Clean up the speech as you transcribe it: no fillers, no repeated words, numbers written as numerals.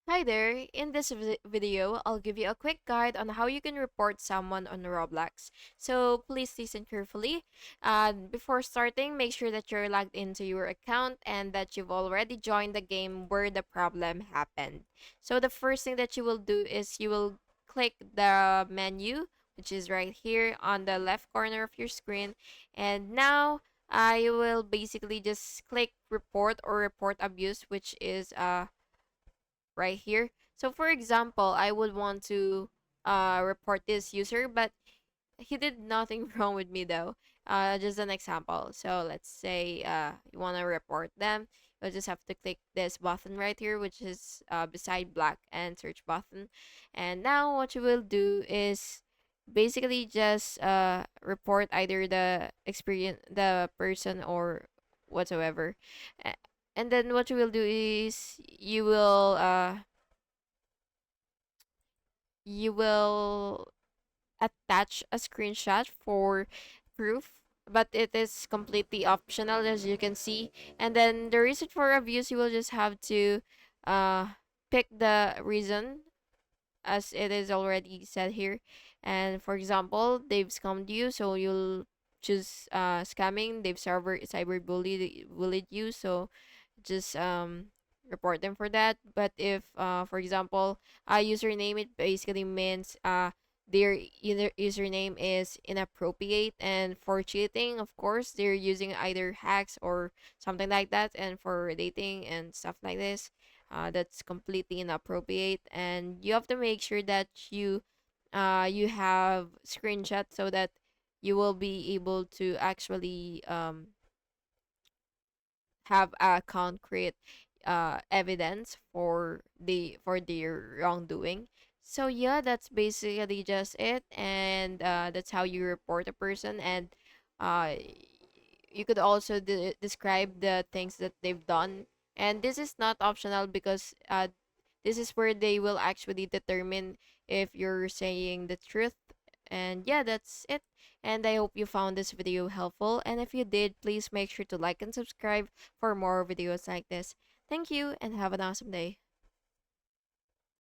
Hi there. In this video, I'll give you a quick guide on how you can report someone on Roblox. So please listen carefully. Before starting, make sure that you're logged into your account and that you've already joined the game where the problem happened. So the first thing that you will do is you will click the menu, which is right here on the left corner of your screen. And now I will basically just click report or report abuse, which is right here. So for example, I would want to report this user, but he did nothing wrong with me though. Just an example. So let's say you want to report them. You'll just have to click this button right here, which is beside black and search button. And now what you will do is basically just report either the experience, the person, or whatsoever. A- And then what you will do is you will attach a screenshot for proof, but it is completely optional as you can see. And then the reason for abuse, you will just have to uh pick the reason as it is already said here. And for example, they've scammed you, so you'll choose scamming. They've cyber bullied you, so just report them for that. But if for example, username, it basically means their username is inappropriate, and for cheating, of course, they're using either hacks or something like that. And for dating and stuff like this, that's completely inappropriate, and you have to make sure that you have screenshot so that you will be able to actually have a concrete evidence for their wrongdoing. So yeah, that's basically just it, and that's how you report a person. And uh, you could also describe the things that they've done. And this is not optional because this is where they will actually determine if you're saying the truth. And yeah, that's it. And I hope you found this video helpful. And if you did, please make sure to like and subscribe for more videos like this. Thank you and have an awesome day.